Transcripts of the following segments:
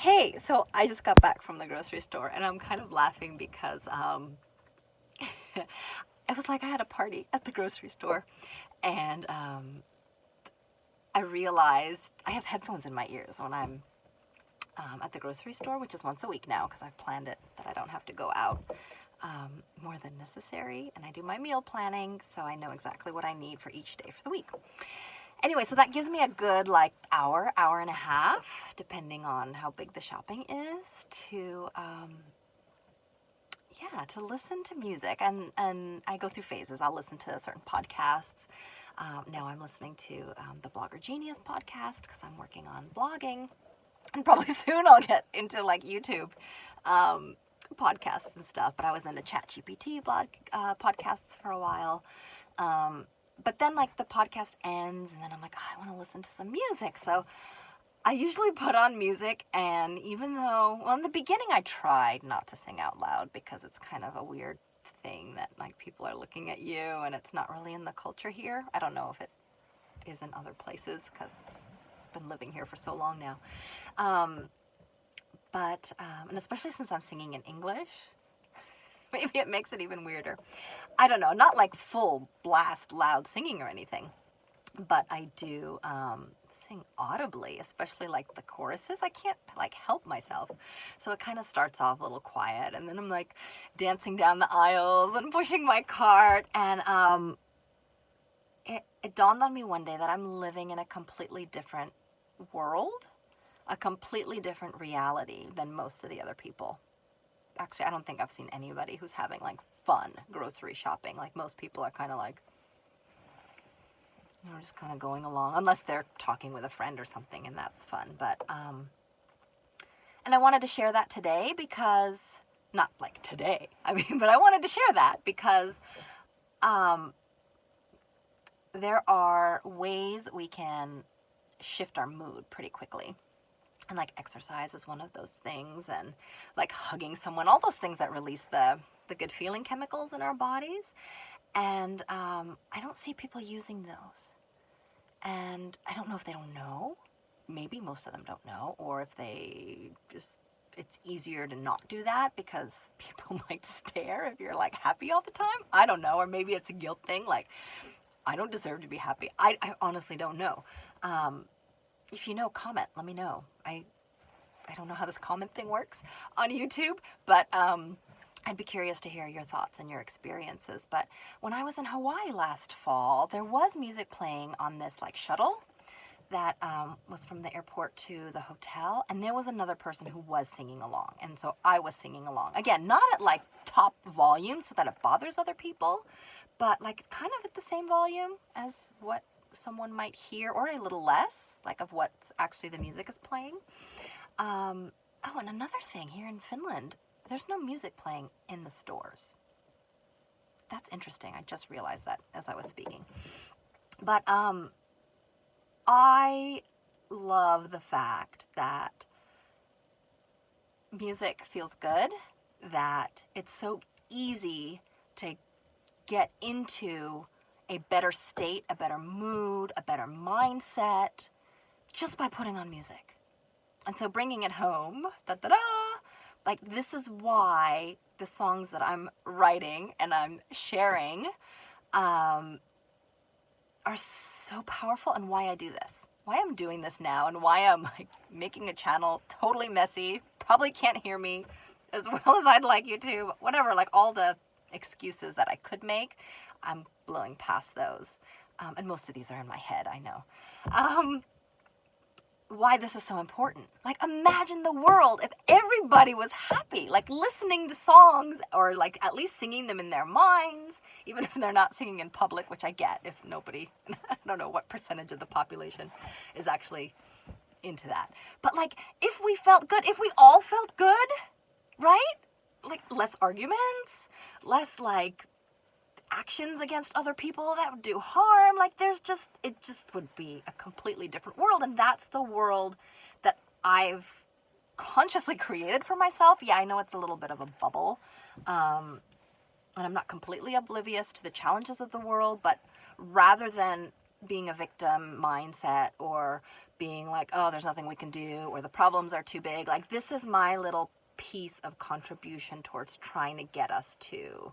Hey, so I just got back from the grocery store and I'm kind of laughing because it was like I had a party at the grocery store and I realized I have headphones in my ears when I'm at the grocery store, which is once a week now because I've planned it that I don't have to go out more than necessary. And I do my meal planning, so I know exactly what I need for each day for the week. Anyway, so that gives me a good hour and a half, depending on how big the shopping is, to to listen to music. And I go through phases. I'll listen to certain podcasts. Now I'm listening to the Blogger Genius podcast because I'm working on blogging. And probably soon I'll get into YouTube podcasts and stuff. But I was into ChatGPT podcasts for a while. But then the podcast ends and then I'm like, I want to listen to some music. So I usually put on music, and even though, in the beginning I tried not to sing out loud because it's kind of a weird thing that people are looking at you and it's not really in the culture here. I don't know if it is in other places because I've been living here for so long now. And especially since I'm singing in English, maybe it makes it even weirder. I don't know, not full blast loud singing or anything, but I do sing audibly, especially the choruses. I can't help myself. So it kind of starts off a little quiet, and then I'm dancing down the aisles and pushing my cart, and it dawned on me one day that I'm living in a completely different world, a completely different reality than most of the other people. Actually, I don't think I've seen anybody who's having fun grocery shopping. Most people are kind of just kind of going along, unless they're talking with a friend or something, and that's fun. But and I wanted to share that today because, not today, but I wanted to share that because there are ways we can shift our mood pretty quickly. And exercise is one of those things, and hugging someone, all those things that release the good feeling chemicals in our bodies. And I don't see people using those. And I don't know if they don't know. Maybe most of them don't know, or if they just, it's easier to not do that because people might stare if you're happy all the time. I don't know. Or maybe it's a guilt thing. I don't deserve to be happy. I honestly don't know. If you know, comment, let me know. I don't know how this comment thing works on YouTube, but I'd be curious to hear your thoughts and your experiences. But when I was in Hawaii last fall, there was music playing on this shuttle that was from the airport to the hotel, and there was another person who was singing along, and so I was singing along. Again, not at top volume so that it bothers other people, but kind of at the same volume as what someone might hear, or a little less, of what actually the music is playing. And another thing, here in Finland, there's no music playing in the stores. That's interesting. I just realized that as I was speaking. But I love the fact that music feels good, that it's so easy to get into a better state, a better mood, a better mindset, just by putting on music. And so bringing it home, this is why the songs that I'm writing and I'm sharing are so powerful, and why I do this, why I'm doing this now, and why I'm making a channel totally messy, probably can't hear me as well as I'd like you to, whatever, all the excuses that I could make, I'm blowing past those. And most of these are in my head, I know. Why this is so important. Imagine the world if everybody was happy, listening to songs, or at least singing them in their minds, even if they're not singing in public, which I get if nobody, I don't know what percentage of the population is actually into that. But if we felt good, if we all felt good, right? Less arguments, less actions against other people that would do harm. It just would be a completely different world. And that's the world that I've consciously created for myself. Yeah, I know it's a little bit of a bubble. And I'm not completely oblivious to the challenges of the world, but rather than being a victim mindset or being like, oh, there's nothing we can do, or the problems are too big. Like, this is my little piece of contribution towards trying to get us to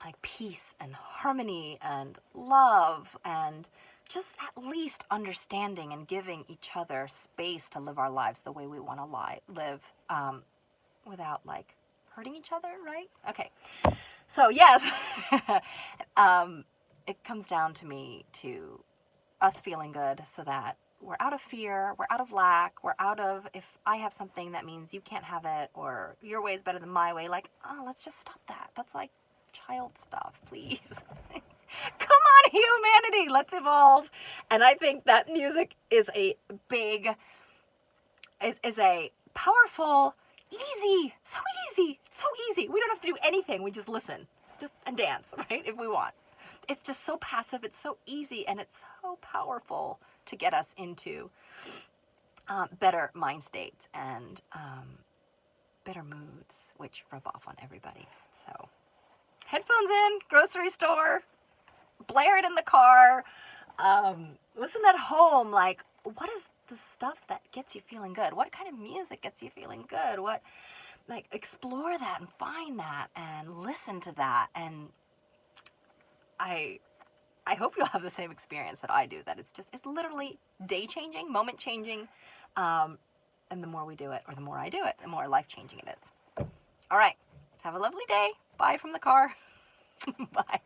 like peace and harmony and love and just at least understanding and giving each other space to live our lives the way we want to live, without like hurting each other, right? Okay. So yes, it comes down to me to us feeling good so that we're out of fear, we're out of lack, we're out of, if I have something that means you can't have it, or your way is better than my way, like, oh, let's just stop that. That's like child stuff, please. Come on, humanity, let's evolve. And I think that music is a big, is a powerful, easy, so easy, so easy. We don't have to do anything. We just listen, and dance, right, if we want. It's just so passive, it's so easy, and it's so powerful to get us into better mind states and better moods, which rub off on everybody. So, headphones in, grocery store, blare it in the car, listen at home. Like, what is the stuff that gets you feeling good? What kind of music gets you feeling good? What, like, explore that and find that and listen to that. And I hope you'll have the same experience that I do, that it's literally day changing, moment changing. And the more we do it, or the more I do it, the more life changing it is. All right. Have a lovely day. Bye from the car. Bye.